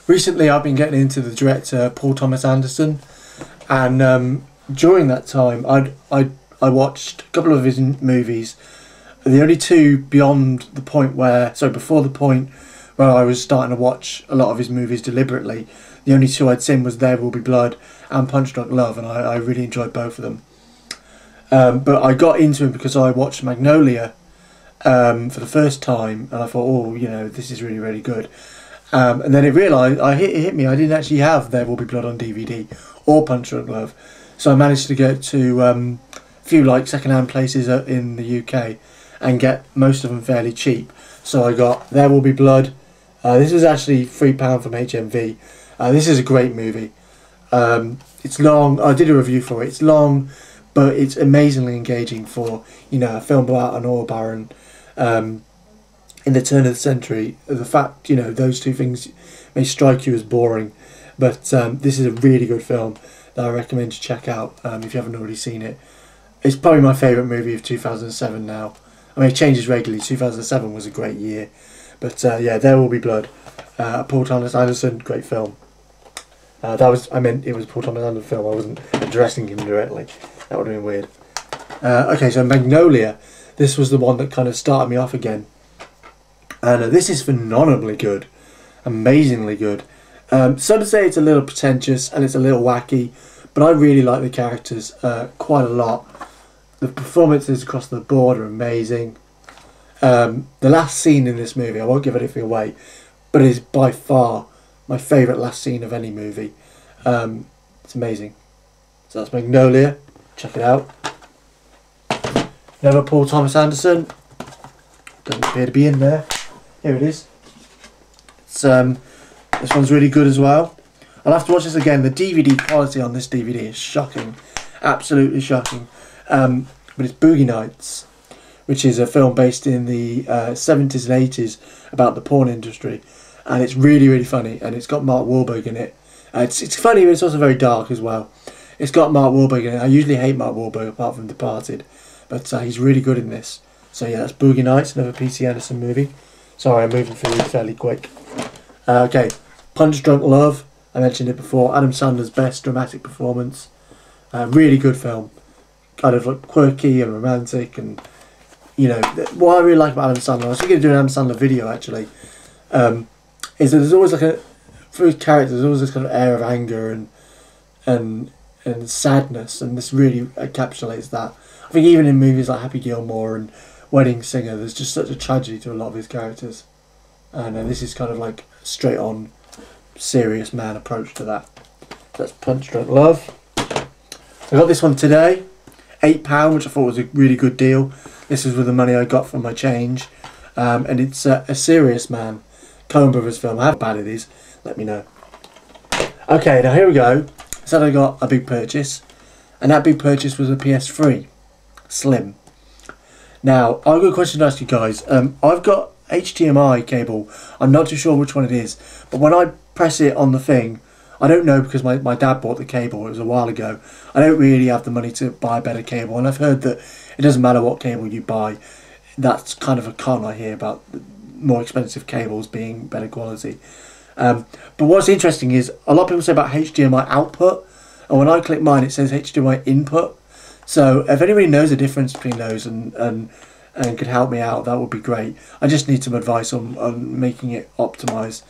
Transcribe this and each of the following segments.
Recently I've been getting into the director Paul Thomas Anderson, and during that time I watched a couple of his movies. The only two beyond the point where, so before the point where I was starting to watch a lot of his movies deliberately, the only two I'd seen was There Will Be Blood and PunchDrunk Love, and I really enjoyed both of them. But I got into him because I watched Magnolia for the first time, and I thought, oh, you know, this is really, really good. And then it hit me, I didn't actually have There Will Be Blood on DVD or PunchDrunk Love. So I managed to go to a few like second-hand places in the UK and get most of them fairly cheap. So I got There Will Be Blood. This was actually £3 from HMV. This is a great movie. It's long. I did a review for it. It's long, but it's amazingly engaging for, you know, a film about an oil baron in the turn of the century. The fact, you know, those two things may strike you as boring, but this is a really good film that I recommend you check out if you haven't already seen it. It's probably my favourite movie of 2007 now. I mean, it changes regularly. 2007 was a great year. But yeah, There Will Be Blood. Paul Thomas Anderson, great film. It was Paul Thomas Anderson film. I wasn't addressing him directly. That would have been weird. Okay, so Magnolia. This was the one that kind of started me off again. And this is phenomenally good. Amazingly good. Some say it's a little pretentious and it's a little wacky, but I really like the characters quite a lot. The performances across the board are amazing. The last scene in this movie, I won't give anything away, but it is by far my favourite last scene of any movie. It's amazing. So that's Magnolia. Check it out. Another Paul Thomas Anderson. Doesn't appear to be in there. Here it is. It's, this one's really good as well. I'll have to watch this again. The DVD quality on this DVD is shocking. Absolutely shocking. But it's Boogie Nights, which is a film based in the 70s and 80s about the porn industry, and it's really, really funny, and it's got Mark Wahlberg in it. It's funny, but it's also very dark as well. It's got Mark Wahlberg in it. I usually hate Mark Wahlberg apart from Departed, but he's really good in this. So yeah, that's Boogie Nights, another P.T. Anderson movie. Sorry, I'm moving through these fairly quick. Okay, PunchDrunk Love, I mentioned it before, Adam Sandler's best dramatic performance. Really good film. Kind of like quirky and romantic, and you know what I really like about Adam Sandler. I was thinking of doing an Adam Sandler video actually. Is that there's always like for his characters, there's always this kind of air of anger and sadness, and this really encapsulates that. I think even in movies like Happy Gilmore and Wedding Singer, there's just such a tragedy to a lot of his characters, and this is kind of like a straight on, serious man approach to that. That's PunchDrunk Love. I got this one today. £8, which I thought was a really good deal. This is with the money I got from my change, and it's A Serious Man, Coen Brothers film. How bad it is, let me know. Okay, now here we go. I said I got a big purchase, and that big purchase was a PS3 Slim. Now I've got a question to ask you guys. I've got HDMI cable. I'm not too sure which one it is, but when I press it on the thing, I don't know because my dad bought the cable. It was a while ago. I don't really have the money to buy a better cable, and I've heard that it doesn't matter what cable you buy. That's kind of a con I hear about more expensive cables being better quality. But what's interesting is a lot of people say about HDMI output, and when I click mine it says HDMI input. So if anybody knows the difference between those and could help me out, that would be great. I just need some advice on making it optimised.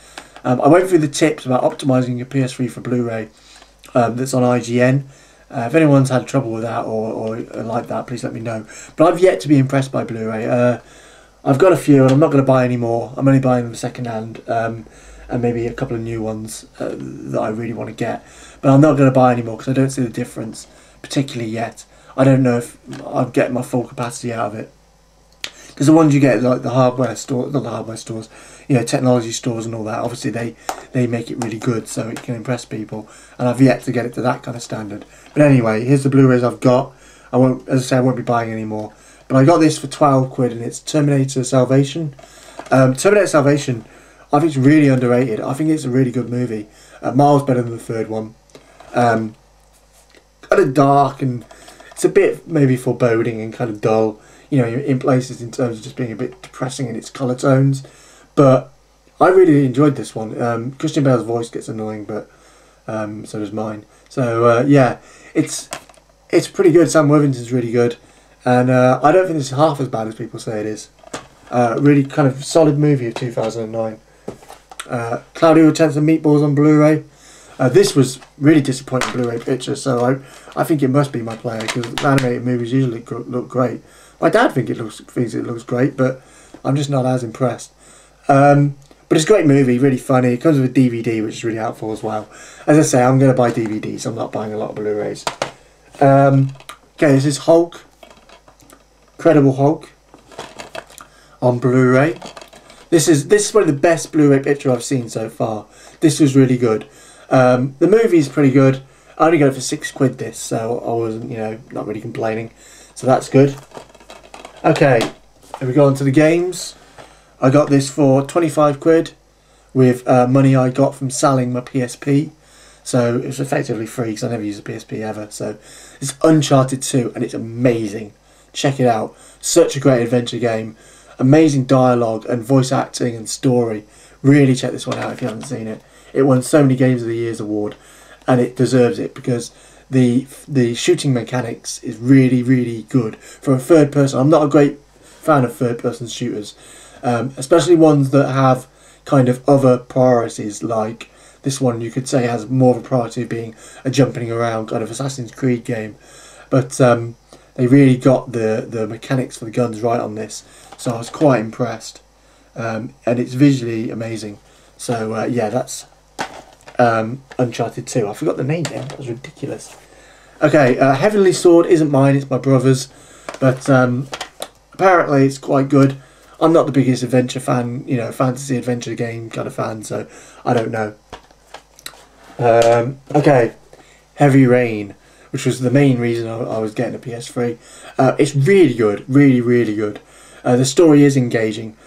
I went through the tips about optimising your PS3 for Blu-ray that's on IGN. If anyone's had trouble with that or like that, please let me know. But I've yet to be impressed by Blu-ray. I've got a few and I'm not going to buy any more. I'm only buying them second hand, and maybe a couple of new ones that I really want to get. But I'm not going to buy any more because I don't see the difference, particularly yet. I don't know if I'm getting my full capacity out of it. Because the ones you get, like the hardware store, not the hardware stores, you know, technology stores and all that, obviously they make it really good so it can impress people. And I've yet to get it to that kind of standard. But anyway, here's the Blu-rays I've got. I won't, as I say, I won't be buying any more. But I got this for 12 quid and it's Terminator Salvation. Terminator Salvation, I think it's really underrated. I think it's a really good movie. Miles better than the third one. Kind of dark and it's a bit maybe foreboding and kind of dull. You know, in places in terms of just being a bit depressing in its colour tones, but I really enjoyed this one. Christian Bale's voice gets annoying, but so does mine. So yeah, it's pretty good. Sam Worthington's really good, and I don't think it's half as bad as people say it is. Really kind of solid movie of 2009. Claudio Tenth and Meatballs on Blu-ray. This was really disappointing Blu-ray picture, so I think it must be my player, because animated movies usually look great. My dad thinks it looks great, but I'm just not as impressed. But it's a great movie, really funny. It comes with a DVD, which is really helpful as well. As I say, I'm going to buy DVDs. I'm not buying a lot of Blu-rays. Okay, this is Hulk. Incredible Hulk on Blu-ray. This is probably the best Blu-ray picture I've seen so far. This was really good. The movie's pretty good. I only got it for £6 this, so I wasn't, not really complaining. So that's good. Okay, here we go on to the games. I got this for £25 with money I got from selling my PSP. So it was effectively free because I never used a PSP ever. So it's Uncharted 2 and it's amazing. Check it out. Such a great adventure game. Amazing dialogue and voice acting and story. Really check this one out if you haven't seen it. It won so many Games of the Year's award, and it deserves it because the shooting mechanics is really, really good for a third person. I'm not a great fan of third person shooters, especially ones that have kind of other priorities, like this one you could say has more of a priority of being a jumping around kind of Assassin's Creed game. But they really got the mechanics for the guns right on this, so I was quite impressed. And it's visually amazing. So yeah, that's Uncharted 2. I forgot the name then, that was ridiculous. Okay, Heavenly Sword isn't mine, it's my brother's, but apparently it's quite good. I'm not the biggest adventure fan, fantasy adventure game kind of fan, so I don't know. Okay, Heavy Rain, which was the main reason I was getting a PS3. It's really good, really, really good. The story is engaging.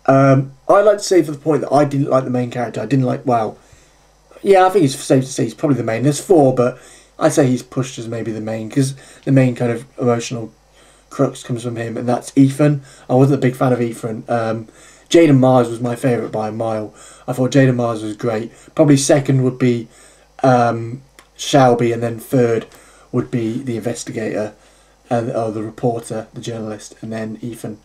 I like to say for the point that I didn't like the main character. I didn't like, well, yeah, I think it's safe to say he's probably the main. There's 4, but I'd say he's pushed as maybe the main, because the main kind of emotional crux comes from him, and that's Ethan. I wasn't a big fan of Ethan. Jaden Mars was my favourite by a mile. I thought Jaden Mars was great. Probably second would be Shelby, and then third would be the investigator, or the reporter, the journalist, and then Ethan.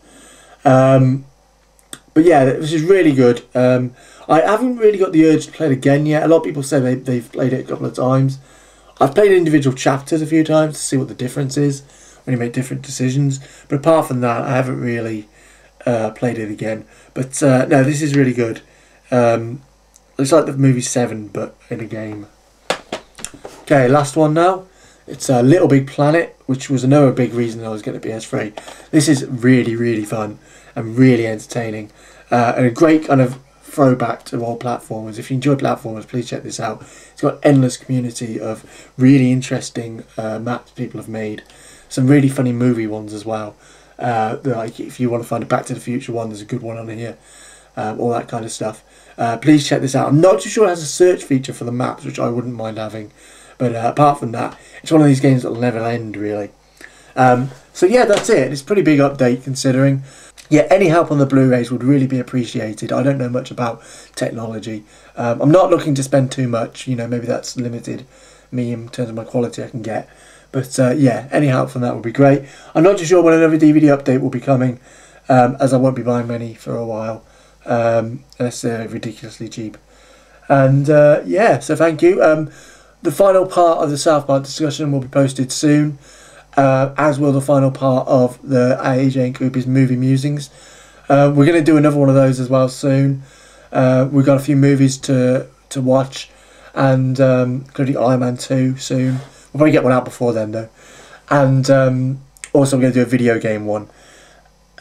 But yeah, this is really good. I haven't really got the urge to play it again yet. A lot of people say they've played it a couple of times. I've played individual chapters a few times to see what the difference is when you make different decisions. But apart from that, I haven't really played it again. But no, this is really good. It's like the movie 7, but in a game. Okay, last one now. It's Little Big Planet, which was another big reason I was getting a PS3. This is really, really fun and really entertaining. And a great kind of throwback to old platformers. If you enjoy platformers, please check this out. It's got an endless community of really interesting maps people have made. Some really funny movie ones as well. Like if you want to find a Back to the Future one, there's a good one on here. All that kind of stuff. Please check this out. I'm not too sure it has a search feature for the maps, which I wouldn't mind having. But apart from that, it's one of these games that will never end, really. So yeah, that's it. It's a pretty big update considering. Yeah, any help on the Blu-rays would really be appreciated. I don't know much about technology. I'm not looking to spend too much. Maybe that's limited me in terms of my quality I can get. But yeah, any help from that would be great. I'm not too sure when another DVD update will be coming, as I won't be buying many for a while, unless they're ridiculously cheap. And yeah, so thank you. The final part of the South Park discussion will be posted soon. As will the final part of the AJ and Cooper's movie musings. We're going to do another one of those as well soon. We've got a few movies to watch, and including Iron Man 2 soon. We'll probably get one out before then though. And also we're going to do a video game one.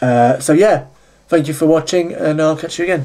So yeah, thank you for watching, and I'll catch you again.